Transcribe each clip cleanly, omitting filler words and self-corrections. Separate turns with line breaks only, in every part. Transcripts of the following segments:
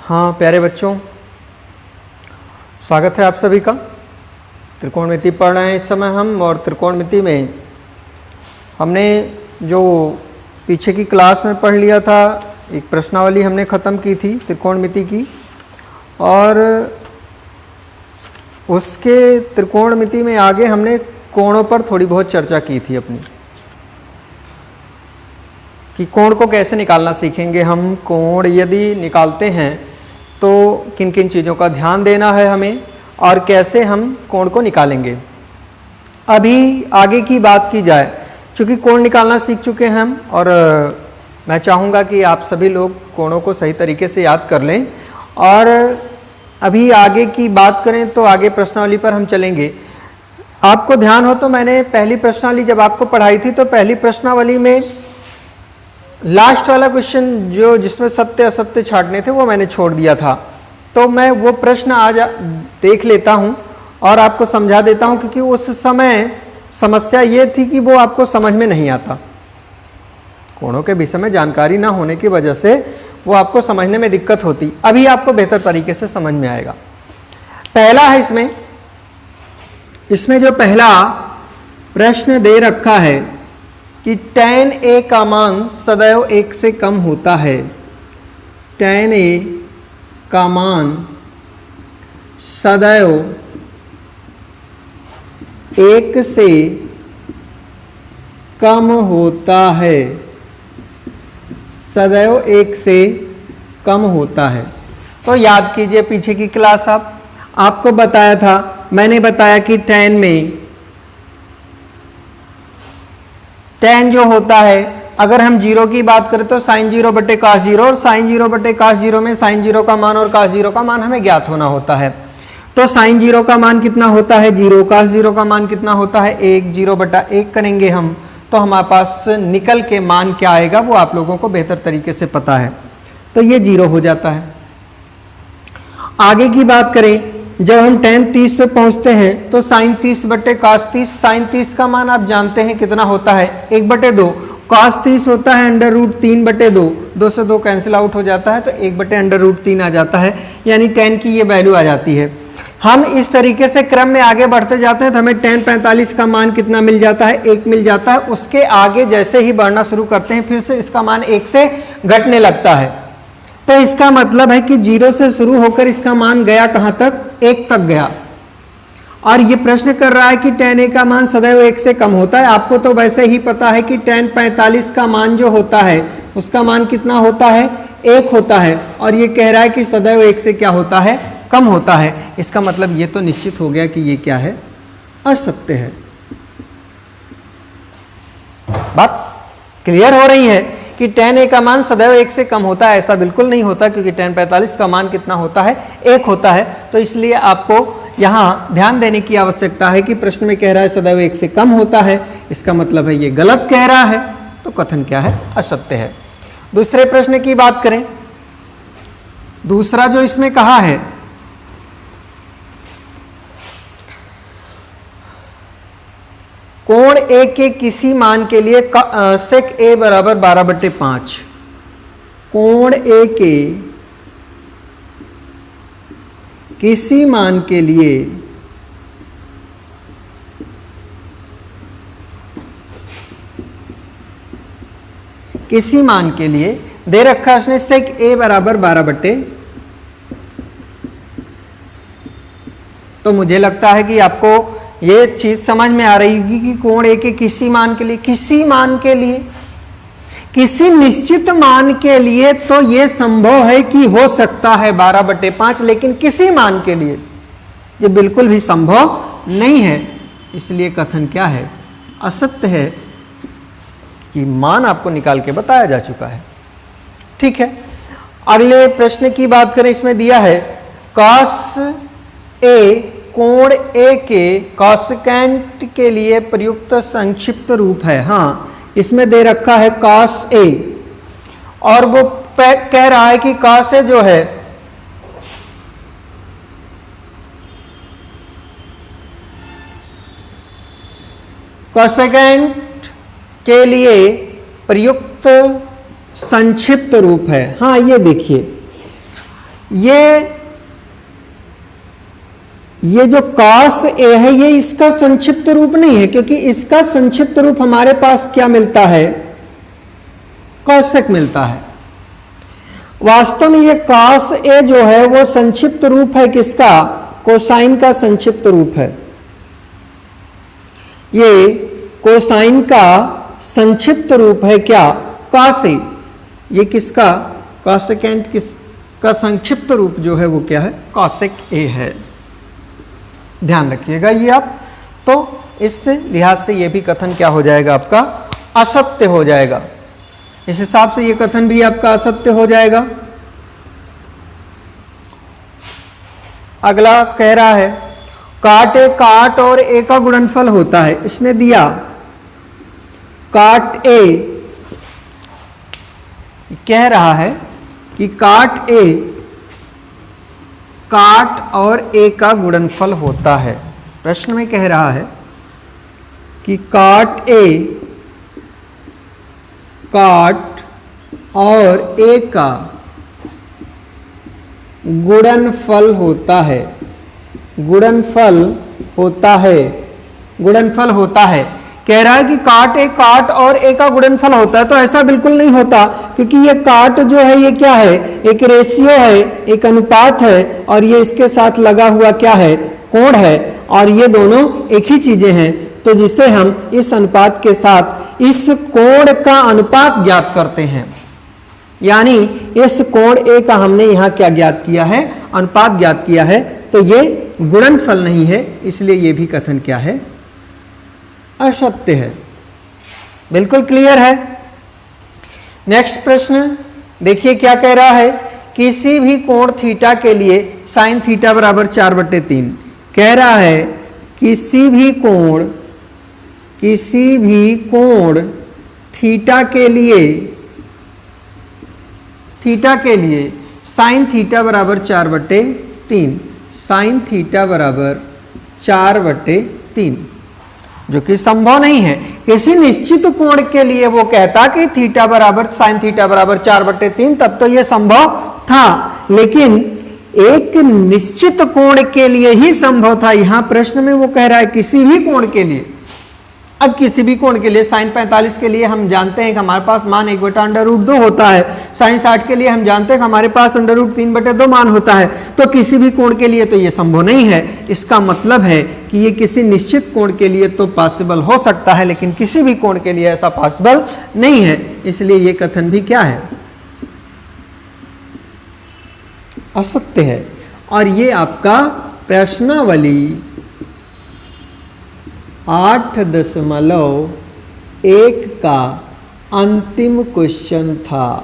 हाँ प्यारे बच्चों, स्वागत है आप सभी का। त्रिकोणमिति पढ़ रहे हैं इस समय हम, और त्रिकोणमिति में हमने जो पीछे की क्लास में पढ़ लिया था, एक प्रश्नावली हमने ख़त्म की थी त्रिकोणमिति की, और उसके त्रिकोणमिति में आगे हमने कोणों पर थोड़ी बहुत चर्चा की थी अपनी, कि कोण को कैसे निकालना सीखेंगे हम। कोण यदि निकालते हैं तो किन किन चीज़ों का ध्यान देना है हमें, और कैसे हम कोण को निकालेंगे। अभी आगे की बात की जाए, चूँकि कोण निकालना सीख चुके हैं हम, और मैं चाहूँगा कि आप सभी लोग कोणों को सही तरीके से याद कर लें। और अभी आगे की बात करें तो आगे प्रश्नावली पर हम चलेंगे। आपको ध्यान हो तो मैंने पहली प्रश्नावली जब आपको पढ़ाई थी तो पहली प्रश्नावली में लास्ट वाला क्वेश्चन जो जिसमें सत्य असत्य छांटने थे वो मैंने छोड़ दिया था। तो मैं वो प्रश्न आज देख लेता हूँ और आपको समझा देता हूँ, क्योंकि उस समय समस्या ये थी कि वो आपको समझ में नहीं आता। कोणों के विषय में जानकारी ना होने की वजह से वो आपको समझने में दिक्कत होती। अभी आपको बेहतर तरीके से समझ में आएगा। पहला है इसमें जो पहला प्रश्न दे रखा है कि tan a का मान सदैव 1 से कम होता है। tan a का मान सदैव 1 से कम होता है। सदैव 1 से कम होता है। तो याद कीजिए पीछे की क्लास आपको बताया था, मैंने बताया कि tan में tan जो होता है, अगर हम जीरो की बात करें तो sin 0 बटे cos 0, और sin 0 बटे cos 0 में sin 0 का मान और cos 0 का मान हमें ज्ञात होना होता है। तो sin 0 का मान कितना होता है 0, cos 0 का मान कितना होता है 1, 0 बटा 1 करेंगे हम तो हमारे पास निकल के मान क्या आएगा वो आप लोगों को बेहतर तरीके से पता है। तो ये 0 हो जाता है। आगे की बात करें, जब हम tan 30 पे पहुंचते हैं तो sin 30 बटे cos 30, sin 30 का मान आप जानते हैं कितना होता है 1 बटे 2, cos 30 होता है अंडर रूट 3 बटे 2, 2 से 2 कैंसिल आउट हो जाता है तो 1 बटे अंडर रूट 3 आ जाता है, यानी tan की ये वैल्यू आ जाती है। हम इस तरीके से क्रम में आगे बढ़ते जाते हैं तो हमें tan 45 का मान कितना मिल जाता है 1 मिल जाता है। उसके आगे जैसे ही बढ़ना शुरू करते हैं फिर से इसका मान 1 से घटने लगता है। तो इसका मतलब है कि 0 से शुरू होकर इसका मान गया कहां तक 1 तक गया। और ये प्रश्न कर रहा है कि tan a का मान सदैव 1 से कम होता है। आपको तो वैसे ही पता है कि tan 45 का मान जो होता है उसका मान कितना होता है 1 होता है, और ये कह रहा है कि सदैव 1 से क्या होता है कम होता है। इसका मतलब ये तो निश्चित हो गया कि ये क्या है असत्य है। बात क्लियर हो रही है कि tan a का मान सदैव 1 से कम होता है? ऐसा बिल्कुल नहीं होता, क्योंकि tan 45 का मान कितना होता है 1 होता है। तो इसलिए आपको यहाँ ध्यान देने की आवश्यकता है कि प्रश्न में कह रहा है सदैव 1 से कम होता है, इसका मतलब है ये गलत कह रहा है, तो कथन क्या है असत्य है। दूसरे प्रश्न की बात करें, दूसरा जो इसमें कहा है कोण a के किसी मान के लिए sec a बराबर 12 बटे 5। कोण a के किसी मान के लिए दे रखा है उसने sec a बराबर 12 बटे। तो मुझे लगता है कि आपको ये चीज समझ में आ रही होगी कि कोण a के किसी मान के लिए, किसी निश्चित मान के लिए तो ये संभव है कि हो सकता है 12 बटे 5, लेकिन किसी मान के लिए ये बिल्कुल भी संभव नहीं है। इसलिए कथन क्या है असत्य है, कि मान आपको निकाल के बताया जा चुका है। ठीक है, अगले प्रश्न की बात करें, इसमें दिया है cos a कोण a के कॉसेकेंट के लिए प्रयुक्त संक्षिप्त रूप है। हाँ, इसमें दे रखा है cos a, और वो कह रहा है कि cos a जो है कॉसेकेंट के लिए प्रयुक्त संक्षिप्त रूप है। हाँ, ये देखिए, ये जो cos a है ये इसका संक्षिप्त रूप नहीं है, क्योंकि इसका संक्षिप्त रूप हमारे पास क्या मिलता है, cosec मिलता है। वास्तव में ये cos a जो है वो संक्षिप्त रूप है किसका, कोसाइन का संक्षिप्त रूप है। ये कोसाइन का संक्षिप्त रूप है क्या, cos a। ये किसका, cosecant किसका संक्षिप्त रूप जो है वो क्या है, cosec a है। ध्यान रखिएगा ये आप। तो इस लिहाज से ये भी कथन क्या हो जाएगा आपका, असत्य हो जाएगा। इस हिसाब से ये कथन भी आपका असत्य हो जाएगा। अगला कह रहा है काट ए, काट और ए का गुणनफल होता है। इसने दिया काट ए, कह रहा है कि काट ए, काट और ए का गुणनफल होता है। प्रश्न में कह रहा है कि काट ए, काट और ए का गुणनफल होता है, गुणनफल होता है, गुणनफल होता है। कह रहा है कि काट ए, काट और ए का गुणनफल होता है। तो ऐसा बिल्कुल नहीं होता, क्योंकि ये काट जो है ये क्या है, एक रेशियो है, एक अनुपात है, और ये इसके साथ लगा हुआ क्या है, कोण है, और ये दोनों एक ही चीजें हैं। तो जिसे हम इस अनुपात के साथ इस कोण का अनुपात ज्ञात करते हैं, यानी इस कोण ए का हमने यहाँ क्या ज्ञात किया है, अनुपात ज्ञात किया है। तो ये गुणनफल नहीं है, इसलिए ये भी कथन क्या है, असत्य है। बिल्कुल क्लियर है। नेक्स्ट प्रश्न देखिए क्या कह रहा है, किसी भी कोण थीटा के लिए साइन थीटा बराबर 4/3। कह रहा है किसी भी कोण थीटा के लिए साइन थीटा बराबर 4/3, साइन थीटा बराबर 4/3, जो कि संभव नहीं है। किसी निश्चित कोण के लिए वो कहता कि थीटा बराबर साइन थीटा बराबर 4/3, तब तो ये संभव था, लेकिन एक निश्चित कोण के लिए ही संभव था। यहां प्रश्न में वो कह रहा है किसी भी कोण के लिए। अब किसी भी कोण के लिए साइन 45 के लिए हम जानते हैं कि हमारे पास मान 1/√2 होता है। साइन 60 के लिए हम जानते हैं कि हमारे पास √3/2 मान होता है। तो किसी भी कोण के लिए तो ये संभव नहीं है। इसका मतलब है कि ये किसी निश्चित कोण के लिए तो पॉसिबल हो सकता है, लेकिन किसी भी कोण के लिए ऐसा पॉसिबल नहीं है। इसलिए ये कथन भी क्या है, असत्य है। और ये आपका प्रश्नावली 8.1 का अंतिम क्वेश्चन था,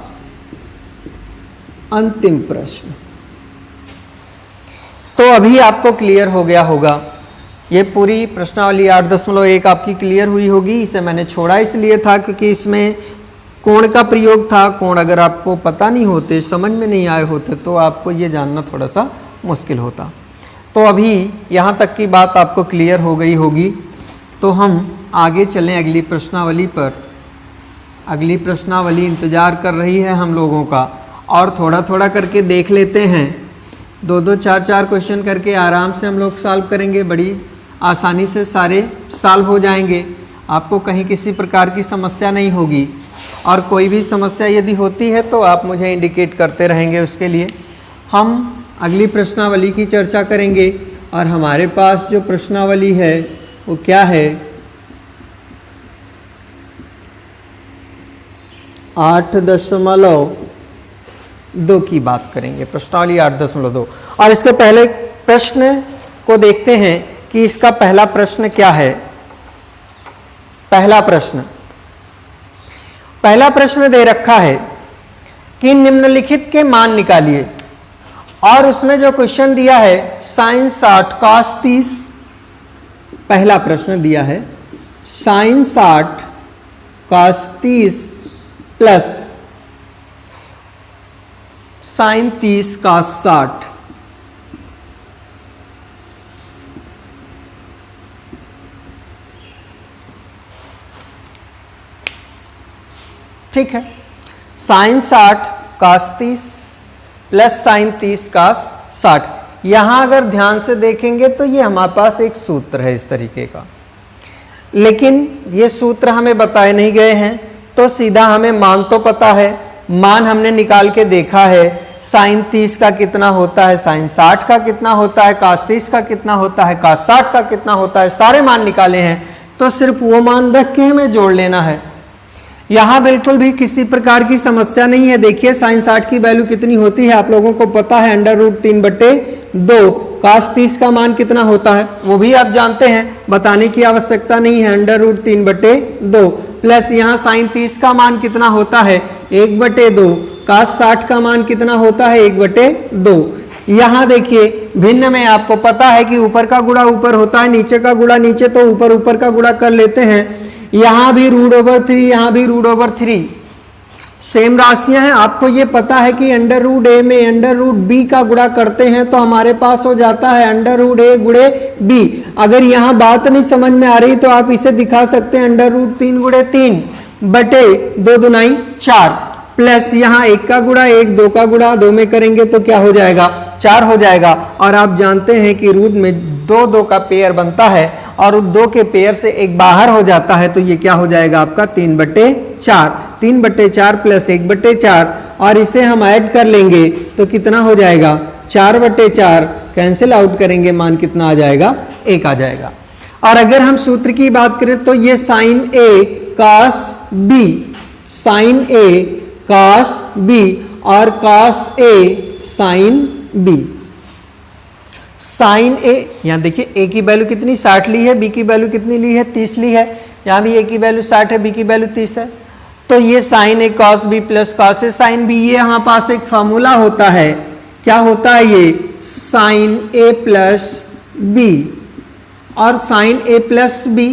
अंतिम प्रश्न। तो अभी आपको क्लियर हो गया होगा, ये पूरी प्रश्नावली 8.1 आपकी क्लियर हुई होगी। इसे मैंने छोड़ा इसलिए था क्योंकि इसमें कोण का प्रयोग था। कोण अगर आपको पता नहीं होते, समझ में नहीं आए होते, तो आपको ये जानना थोड़ा सा मुश्किल होता। तो अभी यहाँ तक की बात आपको क्लियर हो गई होगी। तो हम आगे चलें अगली प्रश्नावली पर। अगली प्रश्नावली इंतज़ार कर रही है हम लोगों का, और थोड़ा थोड़ा करके देख लेते हैं। 2-2, 4-4 क्वेश्चन करके आराम से हम लोग सॉल्व करेंगे। बड़ी आसानी से सारे सॉल्व हो जाएंगे, आपको कहीं किसी प्रकार की समस्या नहीं होगी। और कोई भी समस्या यदि होती है तो आप मुझे इंडिकेट करते रहेंगे। उसके लिए हम अगली प्रश्नावली की चर्चा करेंगे। और हमारे पास जो प्रश्नावली है वो क्या है, 8.2 की बात करेंगे। प्रश्नावली 8.2। और इसके पहले प्रश्न को देखते हैं कि इसका पहला प्रश्न क्या है। पहला प्रश्न दे रखा है कि निम्नलिखित के मान निकालिए। और उसमें जो क्वेश्चन दिया है साइन 60 cos 30, पहला प्रश्न दिया है sine 60 cos 30 plus sine 30 cos 60। ठीक है, sine 60 cos 30 plus sine 30 cos 60। यहां अगर ध्यान से देखेंगे तो ये हमारे पास एक सूत्र है इस तरीके का, लेकिन ये सूत्र हमें बताए नहीं गए हैं, तो सीधा हमें मान तो पता है, मान हमने निकाल के देखा है। साइन 30 का कितना होता है, साइन 60 का कितना होता है, कास 30 का कितना होता है, कास 60 का कितना होता है, सारे मान निकाले हैं। तो सिर्फ वो मान रख के हमें जोड़ लेना है। यहाँ बिल्कुल भी किसी प्रकार की समस्या नहीं है। देखिए साइन 60 की वैल्यू कितनी होती है, आप लोगों को पता है, √3/2। कास 30 का मान कितना होता है वो भी आप जानते हैं, बताने की आवश्यकता नहीं है, √3/2। प्लस यहाँ साइन 30 का मान कितना होता है, 1/2। कास 60 का मान कितना होता है, 1/2। यहाँ देखिए भिन्न में आपको पता है कि ऊपर का गुणा ऊपर होता है, नीचे का गुणा नीचे, तो ऊपर ऊपर का गुणा कर लेते हैं। यहाँ भी √3, यहाँ भी √3, सेम राशियां हैं। आपको ये पता है कि √a में √b का गुणा करते हैं तो हमारे पास हो जाता है √a गुणे b। अगर यहाँ बात नहीं समझ में आ रही तो आप इसे दिखा सकते हैं √3 गुणे 3 बटे 2 दूनाई 4, प्लस यहाँ 1 का गुणा 1, 2 का गुणा 2 में करेंगे तो क्या हो जाएगा, 4 हो जाएगा। और आप जानते हैं कि रूट में 2 का पेयर बनता है और 2 के पेयर से एक बाहर हो जाता है, तो ये क्या हो जाएगा आपका 3/4। 3/4 प्लस 1/4, और इसे हम ऐड कर लेंगे तो कितना हो जाएगा, 4/4। कैंसिल आउट करेंगे, मान कितना आ जाएगा, 1 आ जाएगा। और अगर हम सूत्र की बात करें तो ये sine a cos b, sine a cos b और cos a sin b। Sine a, यहाँ देखिए a की वैल्यू कितनी 60 ली है, b की वैल्यू कितनी ली है, 30 ली है। यहाँ भी a की वैल्यू 60 है, b की वैल्यू 30 है। तो ये sine a cos b plus cos a sin b, ये हमारे पास एक फॉर्मूला होता है। क्या होता है ये, साइन a प्लस b। और sine a plus b,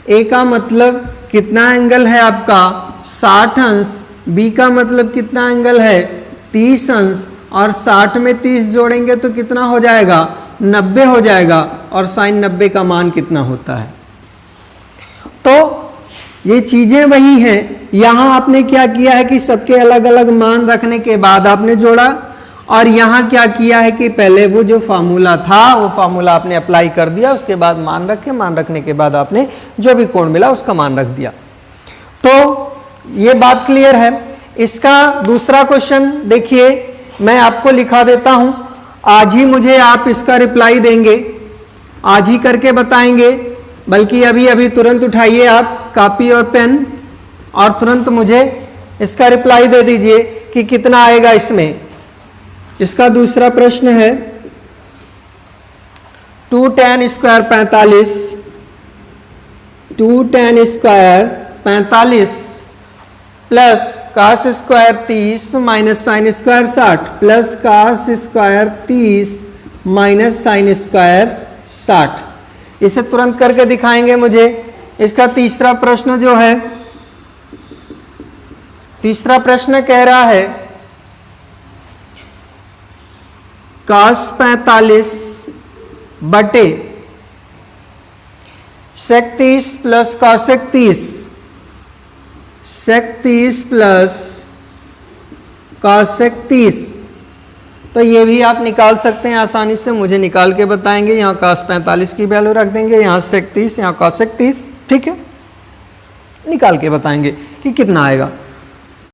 a का मतलब कितना एंगल है आपका 60 अंश, b का मतलब कितना एंगल है 30 अंश, और 60 में 30 जोड़ेंगे तो कितना हो जाएगा, 90 हो जाएगा। और साइन 90 का मान कितना होता है। तो ये चीजें वही हैं। यहाँ आपने क्या किया है कि सबके अलग अलग मान रखने के बाद आपने जोड़ा, और यहाँ क्या किया है कि पहले वो जो फार्मूला था वो फार्मूला आपने अप्लाई कर दिया, उसके बाद मान रखे, मान रखने के बाद आपने जो भी कोण मिला उसका मान रख दिया। तो ये बात क्लियर है। इसका दूसरा क्वेश्चन देखिए, मैं आपको लिखा देता हूं, आज ही मुझे आप इसका रिप्लाई देंगे, आज ही करके बताएंगे, बल्कि अभी अभी तुरंत उठाइए आप कॉपी और पेन और तुरंत मुझे इसका रिप्लाई दे दीजिए कि कितना आएगा इसमें। इसका दूसरा प्रश्न है 2 tan square 45, 2 tan square 45 plus cos square 30 minus sine square 60 plus cos square 30 minus sine square 60। इसे तुरंत करके दिखाएंगे मुझे। इसका तीसरा प्रश्न जो है, तीसरा प्रश्न कह रहा है कास 45 बटे सेक 30 प्लस कॉसेक 30, सेक 30 प्लस कॉसेक 30। तो ये भी आप निकाल सकते हैं आसानी से, मुझे निकाल के बताएंगे। यहाँ कास 45 की वैल्यू रख देंगे, यहाँ सेक 30, यहाँ कॉसेक 30, ठीक है, निकाल के बताएंगे कि कितना आएगा।